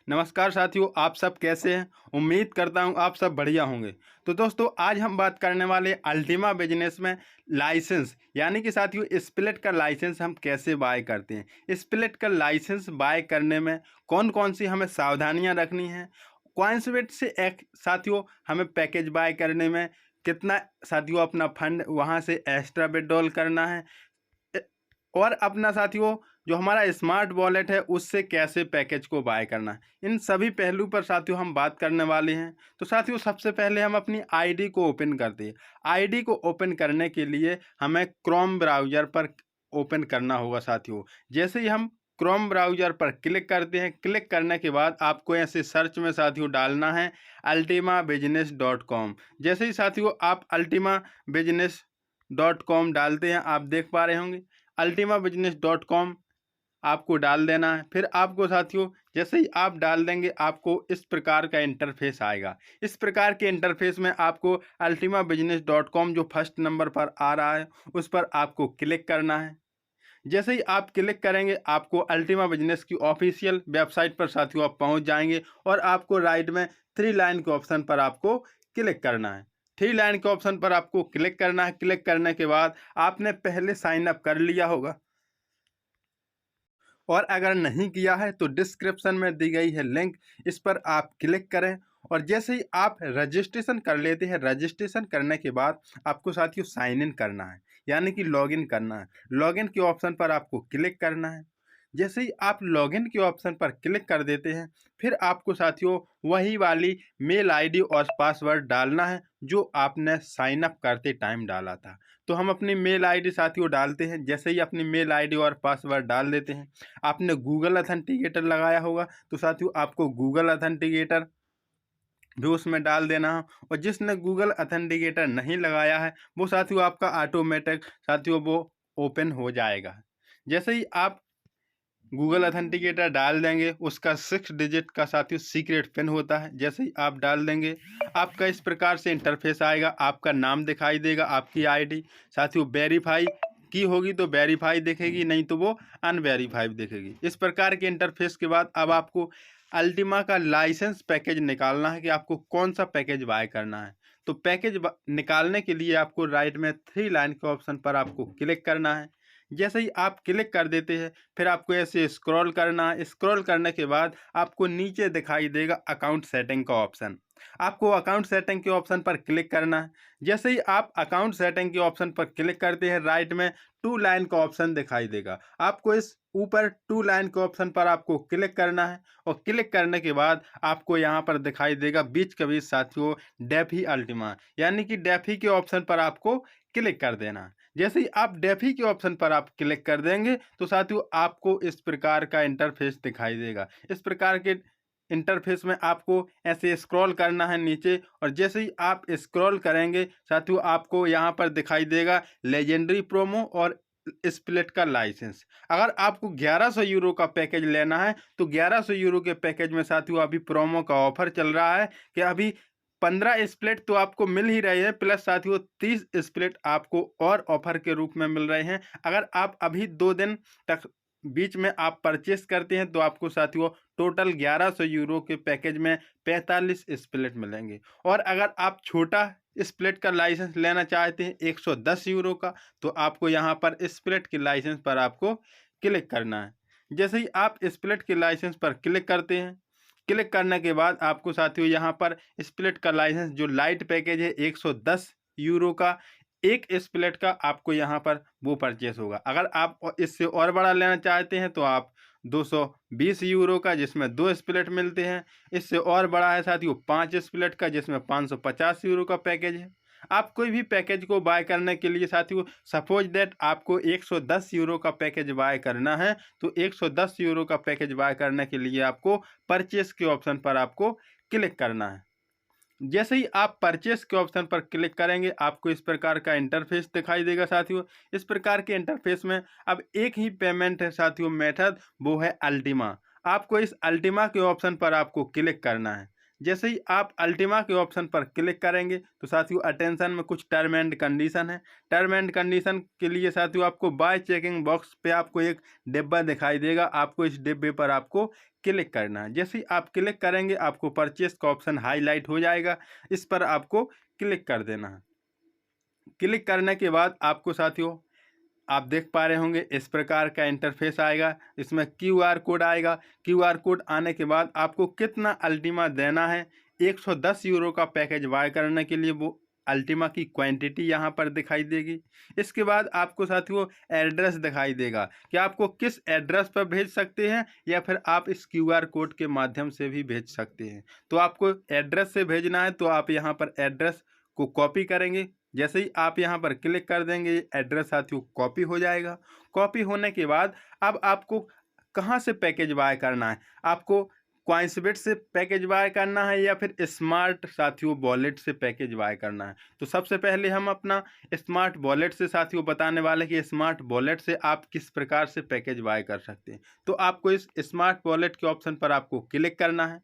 नमस्कार साथियों, आप सब कैसे हैं। उम्मीद करता हूं आप सब बढ़िया होंगे। तो दोस्तों, आज हम बात करने वाले अल्टीमा बिजनेस में लाइसेंस यानी कि साथियों स्प्लिट का लाइसेंस हम कैसे बाय करते हैं। स्प्लिट का लाइसेंस बाय करने में कौन कौन सी हमें सावधानियां रखनी हैं। कॉइंसबेट से एक साथियों हमें पैकेज बाय करने में कितना साथियों अपना फंड वहां से एक्स्ट्रा विड्रॉल करना है, और अपना साथियों जो हमारा स्मार्ट वॉलेट है उससे कैसे पैकेज को बाय करना है। इन सभी पहलू पर साथियों हम बात करने वाले हैं। तो साथियों सबसे पहले हम अपनी आईडी को ओपन करते हैं। आईडी को ओपन करने के लिए हमें क्रोम ब्राउज़र पर ओपन करना होगा साथियों। जैसे ही हम क्रोम ब्राउज़र पर क्लिक करते हैं, क्लिक करने के बाद आपको ऐसे सर्च में साथियों डालना है ultimabusiness.com। जैसे ही साथियों आप ultimabusiness.com डालते हैं, आप देख पा रहे होंगे ultimabusiness.com आपको डाल देना है। फिर आपको साथियों जैसे ही आप डाल देंगे आपको इस प्रकार का इंटरफेस आएगा। इस प्रकार के इंटरफेस में आपको ultimabusiness.com जो फर्स्ट नंबर पर आ रहा है उस पर आपको क्लिक करना है। जैसे ही आप क्लिक करेंगे आपको अल्टीमा बिजनेस की ऑफिशियल वेबसाइट पर साथियों आप पहुंच जाएंगे, और आपको राइट में 3 लाइन के ऑप्शन पर आपको क्लिक करना है। 3 लाइन के ऑप्शन पर आपको क्लिक करना है। क्लिक करने के बाद आपने पहले साइन अप कर लिया होगा, और अगर नहीं किया है तो डिस्क्रिप्शन में दी गई है लिंक, इस पर आप क्लिक करें। और जैसे ही आप रजिस्ट्रेशन कर लेते हैं, रजिस्ट्रेशन करने के बाद आपको साथियों साइन इन करना है यानी कि लॉगिन करना है। लॉगिन के ऑप्शन पर आपको क्लिक करना है। जैसे ही आप लॉगिन के ऑप्शन पर क्लिक कर देते हैं, फिर आपको साथियों वही वाली मेल आईडी और पासवर्ड डालना है जो आपने साइन अप करते टाइम डाला था। तो हम अपनी मेल आईडी साथियों डालते हैं। जैसे ही अपनी मेल आईडी और पासवर्ड डाल देते हैं, आपने गूगल अथेंटिकेटर लगाया होगा तो साथियों आपको गूगल अथेंटिकेटर भी उसमें डाल देना है। और जिसने गूगल अथेंटिकेटर नहीं लगाया है वो साथियों आपका ऑटोमेटिक साथियों वो ओपन हो जाएगा। जैसे ही आप गूगल अथेंटिकेटर डाल देंगे, उसका 6 डिजिट का साथियों सीक्रेट पिन होता है। जैसे ही आप डाल देंगे आपका इस प्रकार से इंटरफेस आएगा। आपका नाम दिखाई देगा, आपकी आईडी साथियों वेरीफाई की होगी तो वेरीफाई दिखेगी, नहीं तो वो अनवेरीफाइड दिखेगी। इस प्रकार के इंटरफेस के बाद अब आपको अल्टीमा का लाइसेंस पैकेज निकालना है कि आपको कौन सा पैकेज बाय करना है। तो पैकेज निकालने के लिए आपको राइट में 3 लाइन के ऑप्शन पर आपको क्लिक करना है। जैसे ही आप क्लिक कर देते हैं, फिर आपको ऐसे स्क्रॉल करना है। स्क्रॉल करने के बाद आपको नीचे दिखाई देगा अकाउंट सेटिंग का ऑप्शन। आपको अकाउंट सेटिंग के ऑप्शन पर क्लिक करना है। जैसे ही आप अकाउंट सेटिंग के ऑप्शन पर क्लिक करते हैं, राइट में 2 लाइन का ऑप्शन दिखाई देगा। आपको इस ऊपर 2 लाइन के ऑप्शन पर आपको क्लिक करना है, और क्लिक करने के बाद आपको यहाँ पर दिखाई देगा बीच के बीच साथियों डेफी अल्टीमा यानी कि डेफी के ऑप्शन पर आपको क्लिक कर देना है। जैसे ही आप डेफी के ऑप्शन पर आप क्लिक कर देंगे तो साथियों आपको इस प्रकार का इंटरफेस दिखाई देगा। इस प्रकार के इंटरफेस में आपको ऐसे स्क्रॉल करना है नीचे, और जैसे ही आप स्क्रॉल करेंगे साथियों आपको यहाँ पर दिखाई देगा लेजेंडरी प्रोमो और स्प्लिट का लाइसेंस। अगर आपको 1100 यूरो का पैकेज लेना है तो 1100 यूरो के पैकेज में साथियों अभी प्रोमो का ऑफर चल रहा है कि अभी 15 स्प्लिट तो आपको मिल ही रहे हैं, प्लस साथियों 30 स्प्लिट आपको और ऑफर के रूप में मिल रहे हैं। अगर आप अभी 2 दिन तक बीच में आप परचेस करते हैं तो आपको साथियों टोटल 1100 यूरो के पैकेज में 45 स्प्लिट मिलेंगे। और अगर आप छोटा स्प्लिट का लाइसेंस लेना चाहते हैं 110 यूरो का, तो आपको यहाँ पर स्प्लिट के लाइसेंस पर आपको क्लिक करना है। जैसे ही आप स्प्लिट के लाइसेंस पर क्लिक करते हैं, क्लिक करने के बाद आपको साथियों यहाँ पर स्प्लिट का लाइसेंस जो लाइट पैकेज है 110 यूरो का, एक स्प्लिट का आपको यहाँ पर वो परचेस होगा। अगर आप इससे और बड़ा लेना चाहते हैं तो आप 220 यूरो का जिसमें 2 स्प्लिट मिलते हैं। इससे और बड़ा है साथियों 5 स्प्लिट का जिसमें 550 यूरो का पैकेज है। आप कोई भी पैकेज को बाय करने के लिए साथियों सपोज दैट आपको 110 यूरो का पैकेज बाय करना है, तो 110 यूरो का पैकेज बाय करने के लिए आपको परचेस के ऑप्शन पर आपको क्लिक करना है। जैसे ही आप परचेस के ऑप्शन पर क्लिक करेंगे आपको इस प्रकार का इंटरफेस दिखाई देगा साथियों। इस प्रकार के इंटरफेस में अब एक ही पेमेंट है साथियों मेथड, वो है अल्टीमा। आपको इस अल्टीमा के ऑप्शन पर आपको क्लिक करना है। जैसे ही आप अल्टीमा के ऑप्शन पर क्लिक करेंगे तो साथियों अटेंशन में कुछ टर्म एंड कंडीशन है। टर्म एंड कंडीशन के लिए साथियों आपको बाय चेकिंग बॉक्स पे आपको एक डिब्बा दिखाई देगा, आपको इस डिब्बे पर आपको क्लिक करना है। जैसे ही आप क्लिक करेंगे आपको परचेस का ऑप्शन हाईलाइट हो जाएगा, इस पर आपको क्लिक कर देना है। क्लिक करने के बाद आपको साथियों आप देख पा रहे होंगे इस प्रकार का इंटरफेस आएगा, इसमें क्यूआर कोड आएगा। क्यूआर कोड आने के बाद आपको कितना अल्टीमा देना है, 110 यूरो का पैकेज बाय करने के लिए वो अल्टीमा की क्वांटिटी यहाँ पर दिखाई देगी। इसके बाद आपको साथियों एड्रेस दिखाई देगा कि आपको किस एड्रेस पर भेज सकते हैं या फिर आप इस क्यूआर कोड के माध्यम से भी भेज सकते हैं। तो आपको एड्रेस से भेजना है तो आप यहाँ पर एड्रेस को कॉपी करेंगे। जैसे ही आप यहाँ पर क्लिक कर देंगे एड्रेस साथियों कॉपी हो जाएगा। कॉपी होने के बाद अब आपको कहाँ से पैकेज बाय करना है, आपको क्वाइंसबिट से पैकेज बाय करना है या फिर स्मार्ट साथियों वॉलेट से पैकेज बाय करना है। तो सबसे पहले हम अपना स्मार्ट वॉलेट से साथियों बताने वाले कि स्मार्ट वॉलेट से आप किस प्रकार से पैकेज बाय कर सकते हैं। तो आपको इस स्मार्ट वॉलेट के ऑप्शन पर आपको क्लिक करना है।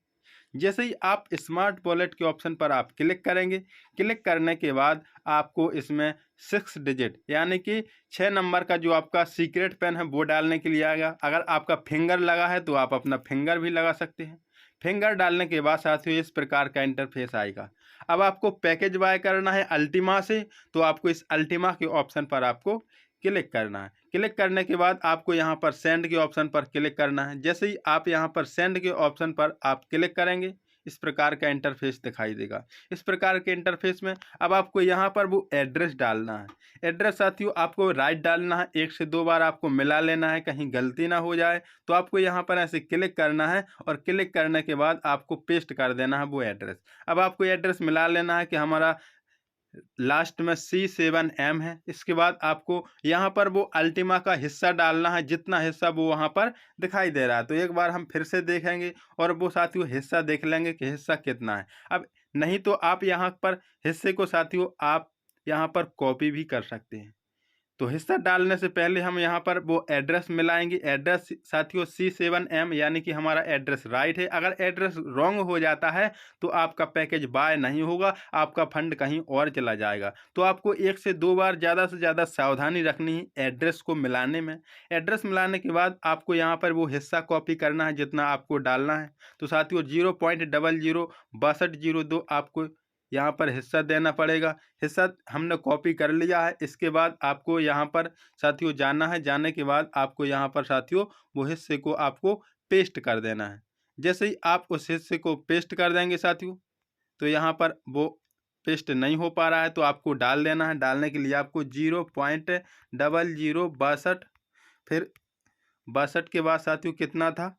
जैसे ही आप स्मार्ट वॉलेट के ऑप्शन पर आप क्लिक करेंगे, क्लिक करने के बाद आपको इसमें 6 डिजिट यानी कि 6 नंबर का जो आपका सीक्रेट पिन है वो डालने के लिए आएगा। अगर आपका फिंगर लगा है तो आप अपना फिंगर भी लगा सकते हैं। फिंगर डालने के बाद साथियों इस प्रकार का इंटरफेस आएगा। अब आपको पैकेज बाय करना है अल्टीमा से, तो आपको इस अल्टीमा के ऑप्शन पर आपको क्लिक करना है। क्लिक करने के बाद आपको यहाँ पर सेंड के ऑप्शन पर क्लिक करना है। जैसे ही आप यहाँ पर सेंड के ऑप्शन पर आप क्लिक करेंगे इस प्रकार का इंटरफेस दिखाई देगा। इस प्रकार के इंटरफेस में अब आपको यहाँ पर वो एड्रेस डालना है। एड्रेस साथियों आपको राइट डालना है, 1 से 2 बार आपको मिला लेना है, कहीं गलती ना हो जाए। तो आपको यहाँ पर ऐसे क्लिक करना है और क्लिक करने के बाद आपको पेस्ट कर देना है वो एड्रेस। अब आपको एड्रेस मिला लेना है कि हमारा लास्ट में C7M है। इसके बाद आपको यहाँ पर वो अल्टीमा का हिस्सा डालना है, जितना हिस्सा वो वहाँ पर दिखाई दे रहा है। तो एक बार हम फिर से देखेंगे और वो साथियों हिस्सा देख लेंगे कि हिस्सा कितना है। अब नहीं तो आप यहाँ पर हिस्से को साथियों आप यहाँ पर कॉपी भी कर सकते हैं। तो हिस्सा डालने से पहले हम यहाँ पर वो एड्रेस मिलाएंगे। एड्रेस साथियों C7M यानी कि हमारा एड्रेस राइट है। अगर एड्रेस रॉन्ग हो जाता है तो आपका पैकेज बाय नहीं होगा, आपका फंड कहीं और चला जाएगा। तो आपको 1 से 2 बार ज़्यादा से ज़्यादा सावधानी रखनी है एड्रेस को मिलाने में। एड्रेस मिलाने के बाद आपको यहाँ पर वो हिस्सा कॉपी करना है जितना आपको डालना है। तो साथियों 0.006202 आपको यहाँ पर हिस्सा देना पड़ेगा। हिस्सा हमने कॉपी कर लिया है। इसके बाद आपको यहाँ पर साथियों जाना है। जाने के बाद आपको यहाँ पर साथियों वो हिस्से को आपको पेस्ट कर देना है। जैसे ही आप उस हिस्से को पेस्ट कर देंगे साथियों, तो यहाँ पर वो पेस्ट नहीं हो पा रहा है तो आपको डाल देना है। डालने के लिए आपको 0.0062 फिर 62 के बाद साथियों कितना था,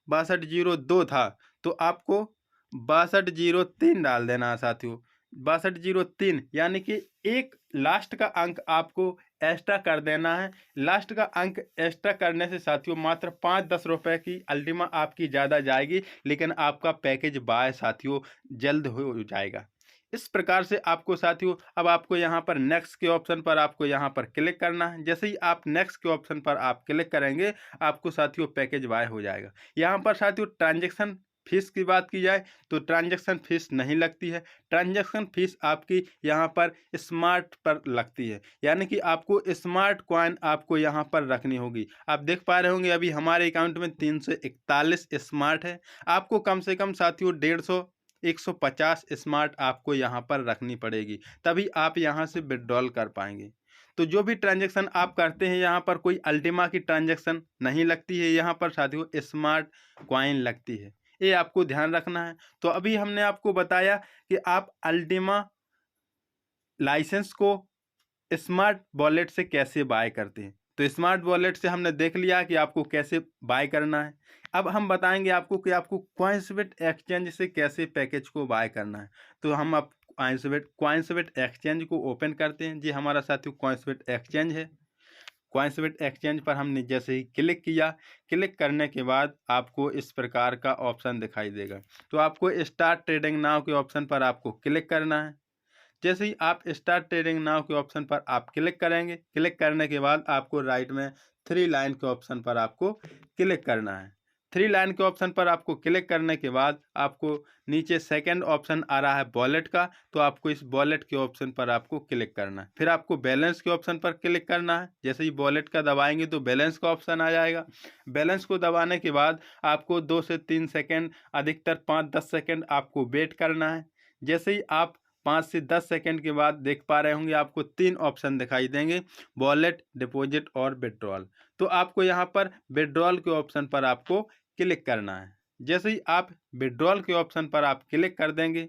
6202 था, तो आपको 6203 डाल देना है साथियों। 6203 यानी कि एक लास्ट का अंक आपको एक्स्ट्रा कर देना है। लास्ट का अंक एक्स्ट्रा करने से साथियों मात्र 5-10 रुपए की अल्टीमा आपकी ज़्यादा जाएगी, लेकिन आपका पैकेज बाय साथियों जल्द हो जाएगा। इस प्रकार से आपको साथियों अब आपको यहाँ पर नेक्स्ट के ऑप्शन पर आपको यहाँ पर क्लिक करना है। जैसे ही आप नेक्स्ट के ऑप्शन पर आप क्लिक करेंगे आपको साथियों पैकेज बाय हो जाएगा। यहाँ पर साथियों ट्रांजैक्शन फीस की बात की जाए तो ट्रांजैक्शन फीस नहीं लगती है। ट्रांजैक्शन फीस आपकी यहाँ पर स्मार्ट पर लगती है, यानी कि आपको स्मार्ट कॉइन आपको यहाँ पर रखनी होगी। आप देख पा रहे होंगे अभी हमारे अकाउंट में 341 स्मार्ट है। आपको कम से कम साथियों 150 स्मार्ट आपको यहाँ पर रखनी पड़ेगी, तभी आप यहाँ से विड्रॉल कर पाएंगे। तो जो भी ट्रांजैक्शन आप करते हैं यहाँ पर कोई अल्टीमा की ट्रांजैक्शन नहीं लगती है, यहाँ पर साथियों स्मार्ट कॉइन लगती है, ये आपको ध्यान रखना है। तो अभी हमने आपको बताया कि आप अल्टीमा लाइसेंस को स्मार्ट वॉलेट से कैसे बाय करते हैं। तो स्मार्ट वॉलेट से हमने देख लिया कि आपको कैसे बाय करना है। अब हम बताएंगे आपको कि आपको क्वाइंसबिट एक्सचेंज से कैसे पैकेज को बाय करना है। तो हम आप क्वाइंसबिट एक्सचेंज को ओपन करते हैं। जी हमारा साथियों क्वाइंसबिट एक्सचेंज है। क्वाइंसबिट एक्सचेंज पर हमने जैसे ही क्लिक किया, क्लिक करने के बाद आपको इस प्रकार का ऑप्शन दिखाई देगा। तो आपको स्टार्ट ट्रेडिंग नाउ के ऑप्शन पर आपको क्लिक करना है। जैसे ही आप स्टार्ट ट्रेडिंग नाउ के ऑप्शन पर आप क्लिक करेंगे, क्लिक करने के बाद आपको राइट में 3 लाइन के ऑप्शन पर आपको क्लिक करना है। थ्री लाइन के ऑप्शन पर आपको क्लिक करने के बाद आपको नीचे सेकंड ऑप्शन आ रहा है वॉलेट का, तो आपको इस वॉलेट के ऑप्शन पर आपको क्लिक करना है। फिर आपको बैलेंस के ऑप्शन पर क्लिक करना है। जैसे ही वॉलेट का दबाएंगे तो बैलेंस का ऑप्शन आ जाएगा। बैलेंस को दबाने के बाद आपको 2 से 3 सेकंड, अधिकतर 5-10 सेकंड आपको वेट करना है। जैसे ही आप 5 से 10 सेकंड के बाद देख पा रहे होंगे आपको 3 ऑप्शन दिखाई देंगे, वॉलेट, डिपॉजिट और विड्रॉल। तो आपको यहाँ पर विड्रॉल के ऑप्शन पर आपको क्लिक करना है। जैसे ही आप विड्रॉल के ऑप्शन पर आप क्लिक कर देंगे,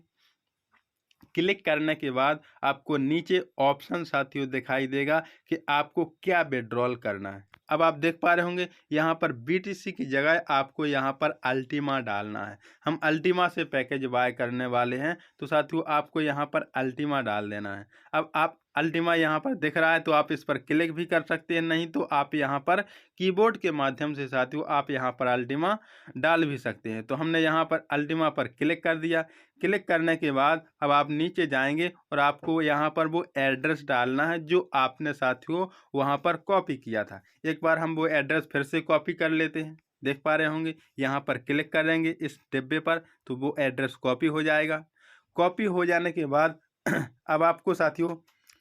क्लिक करने के बाद आपको नीचे ऑप्शन साथियों दिखाई देगा कि आपको क्या विड्रॉल करना है। अब आप देख पा रहे होंगे यहाँ पर BTC की जगह आपको यहाँ पर अल्टीमा डालना है। हम अल्टीमा से पैकेज बाय करने वाले हैं, तो साथियों आपको यहाँ पर अल्टीमा डाल देना है। अब आप अल्टीमा यहाँ पर दिख रहा है तो आप इस पर क्लिक भी कर सकते हैं, नहीं तो आप यहाँ पर कीबोर्ड के माध्यम से साथियों आप यहाँ पर अल्टीमा डाल भी सकते हैं। तो हमने यहाँ पर अल्टीमा पर क्लिक कर दिया। क्लिक करने के बाद अब आप नीचे जाएंगे और आपको यहाँ पर वो एड्रेस डालना है जो आपने साथियों वहाँ पर कॉपी किया था। एक बार हम वो एड्रेस फिर से कॉपी कर लेते हैं। देख पा रहे होंगे यहाँ पर क्लिक करेंगे इस डिब्बे पर तो वो एड्रेस कॉपी हो जाएगा। कॉपी हो जाने के बाद अब आपको साथियों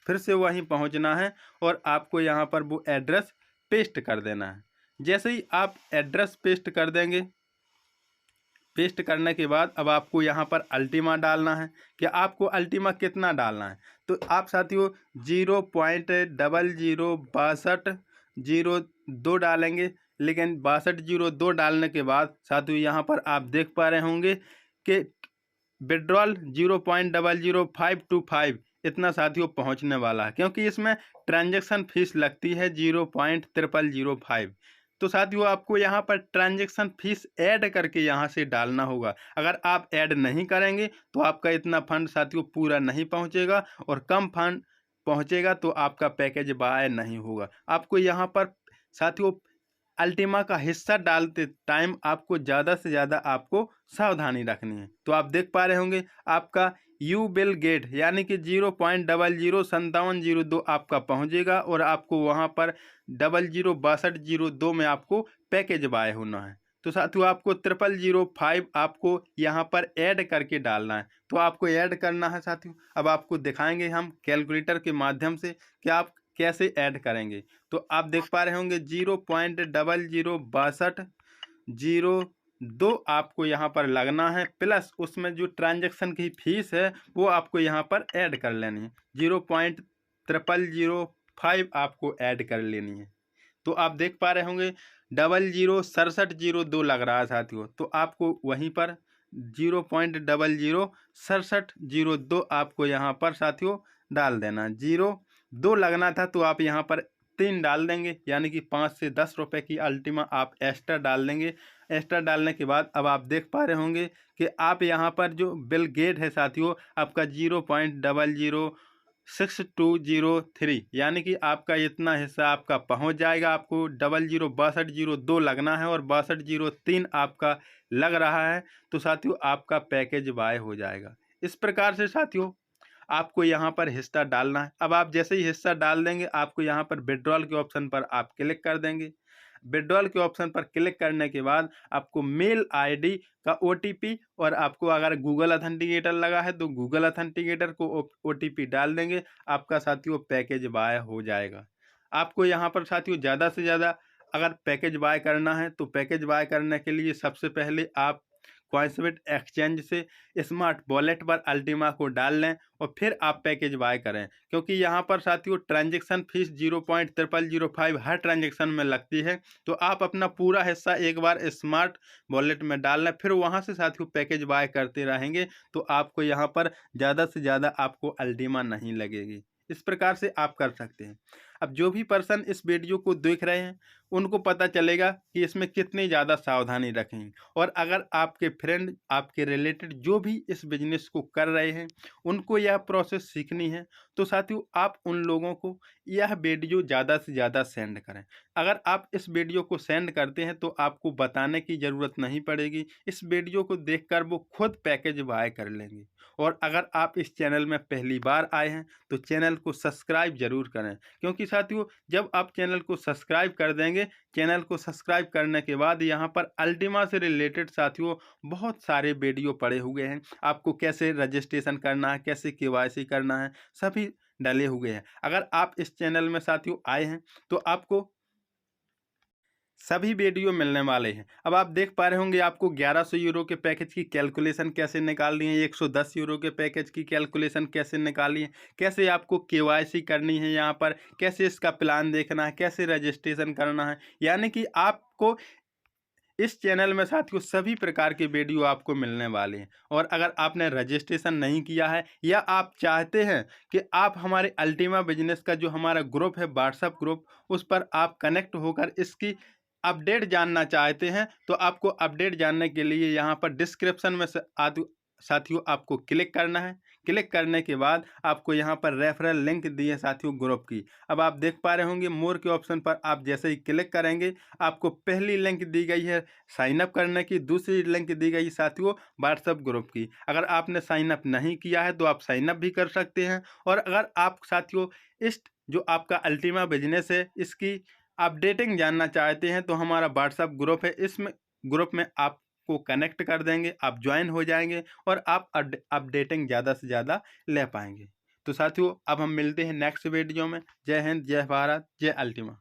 फिर से वहीं पहुँचना है और आपको यहाँ पर वो एड्रेस पेस्ट कर देना है। जैसे ही आप एड्रेस पेस्ट कर देंगे, पेस्ट करने के बाद अब आपको यहाँ पर अल्टीमा डालना है कि आपको अल्टीमा कितना डालना है। तो आप साथियों 0.006202 डालेंगे, लेकिन 6202 डालने के बाद साथियों यहाँ पर आप देख पा रहे होंगे कि विड्रॉल 0.00525 इतना साथियों पहुँचने वाला है, क्योंकि इसमें ट्रांजैक्शन फीस लगती है 0.0005। तो साथियों आपको यहाँ पर ट्रांजैक्शन फीस ऐड करके यहाँ से डालना होगा। अगर आप ऐड नहीं करेंगे तो आपका इतना फंड साथियों पूरा नहीं पहुँचेगा और कम फंड पहुँचेगा तो आपका पैकेज बाय नहीं होगा। आपको यहाँ पर साथियों अल्टीमा का हिस्सा डालते टाइम आपको ज़्यादा से ज़्यादा आपको सावधानी रखनी है। तो आप देख पा रहे होंगे आपका यू विल गेट यानी कि 0.005702 आपका पहुंचेगा और आपको वहां पर 006202 में आपको पैकेज बाय होना है। तो साथियों आपको 0005 आपको यहाँ पर ऐड करके डालना है। तो आपको ऐड करना है साथियों। अब आपको दिखाएंगे हम कैलकुलेटर के माध्यम से कि आप कैसे ऐड करेंगे। तो आप देख पा रहे होंगे 0.006202 आपको यहाँ पर लगना है, प्लस उसमें जो ट्रांजैक्शन की फीस है वो आपको यहाँ पर ऐड कर लेनी है। 0.0005 आपको ऐड कर लेनी है। तो आप देख पा रहे होंगे 006702 लग रहा है साथियों। तो आपको वहीं पर 0.006702 आपको यहाँ पर साथियों डाल देना। 02 लगना था तो आप यहाँ पर 3 डाल देंगे, यानी कि 5 से 10 रुपए की अल्टीमा आप एक्स्ट्रा डाल देंगे। एक्स्ट्रा डालने के बाद अब आप देख पा रहे होंगे कि आप यहाँ पर जो बिल गेट है साथियों आपका 0.00623 यानी कि आपका इतना हिस्सा आपका पहुँच जाएगा। आपको 006202 लगना है और 6203 आपका लग रहा है। तो साथियों आपका पैकेज बाय हो जाएगा। इस प्रकार से साथियों आपको यहाँ पर हिस्सा डालना है। अब आप जैसे ही हिस्सा डाल देंगे आपको यहाँ पर विड्रॉल के ऑप्शन पर आप क्लिक कर देंगे। विड्रॉल के ऑप्शन पर क्लिक करने के बाद आपको मेल आईडी का OTP और आपको अगर गूगल अथेंटिकेटर लगा है तो गूगल अथेंटिकेटर को OTP डाल देंगे। आपका साथियों पैकेज बाय हो जाएगा। आपको यहाँ पर साथियों ज़्यादा से ज़्यादा अगर पैकेज बाय करना है तो पैकेज बाय करने के लिए सबसे पहले आप कॉइन्सबिट एक्सचेंज से स्मार्ट वॉलेट पर अल्टीमा को डाल लें और फिर आप पैकेज बाय करें, क्योंकि यहाँ पर साथियों ट्रांजैक्शन फीस 0.0005 हर ट्रांजैक्शन में लगती है। तो आप अपना पूरा हिस्सा एक बार स्मार्ट वॉलेट में डाल लें, फिर वहाँ से साथियों पैकेज बाय करते रहेंगे तो आपको यहाँ पर ज़्यादा से ज़्यादा आपको अल्टीमा नहीं लगेगी। इस प्रकार से आप कर सकते हैं। अब जो भी पर्सन इस वीडियो को देख रहे हैं उनको पता चलेगा कि इसमें कितनी ज़्यादा सावधानी रखें, और अगर आपके फ्रेंड आपके रिलेटेड जो भी इस बिजनेस को कर रहे हैं उनको यह प्रोसेस सीखनी है तो साथियों आप उन लोगों को यह वीडियो ज़्यादा से ज़्यादा सेंड करें। अगर आप इस वीडियो को सेंड करते हैं तो आपको बताने की ज़रूरत नहीं पड़ेगी। इस वीडियो को देखकर वो खुद पैकेज बाय कर लेंगे। और अगर आप इस चैनल में पहली बार आए हैं तो चैनल को सब्सक्राइब ज़रूर करें, क्योंकि साथियों जब आप चैनल को सब्सक्राइब कर देंगे करेंगे। चैनल को सब्सक्राइब करने के बाद यहाँ पर अल्टीमा से रिलेटेड साथियों बहुत सारे वीडियो पड़े हुए हैं। आपको कैसे रजिस्ट्रेशन करना है, कैसे केवाईसी करना है, सभी डले हुए हैं। अगर आप इस चैनल में साथियों आए हैं तो आपको सभी वीडियो मिलने वाले हैं। अब आप देख पा रहे होंगे आपको 1100 यूरो के पैकेज की कैलकुलेशन कैसे निकालनी है, 110 यूरो के पैकेज की कैलकुलेशन कैसे निकालनी है, कैसे आपको केवाईसी करनी है, यहाँ पर कैसे इसका प्लान देखना है, कैसे रजिस्ट्रेशन करना है। यानी कि आपको इस चैनल में साथियों सभी प्रकार के वीडियो आपको मिलने वाले हैं। और अगर आपने रजिस्ट्रेशन नहीं किया है या आप चाहते हैं कि आप हमारे अल्टीमा बिजनेस का जो हमारा ग्रुप है व्हाट्सएप ग्रुप, उस पर आप कनेक्ट होकर इसकी अपडेट जानना चाहते हैं, तो आपको अपडेट जानने के लिए यहाँ पर डिस्क्रिप्शन में साथियों आपको क्लिक करना है। क्लिक करने के बाद आपको यहाँ पर रेफरल लिंक दी है साथियों ग्रुप की। अब आप देख पा रहे होंगे मोर के ऑप्शन पर आप जैसे ही क्लिक करेंगे आपको पहली लिंक दी गई है साइन अप करने की, दूसरी लिंक दी गई साथियों व्हाट्सएप ग्रुप की। अगर आपने साइन अप नहीं किया है तो आप साइन अप भी कर सकते हैं। और अगर आप साथियों इस जो आपका अल्टीमा बिजनेस है इसकी अपडेटिंग जानना चाहते हैं तो हमारा व्हाट्सएप ग्रुप है, इसमें ग्रुप में आपको कनेक्ट कर देंगे, आप ज्वाइन हो जाएंगे और आप अपडेटिंग ज़्यादा से ज़्यादा ले पाएंगे। तो साथियों अब हम मिलते हैं नेक्स्ट वीडियो में। जय हिंद, जय भारत, जय अल्टीमा।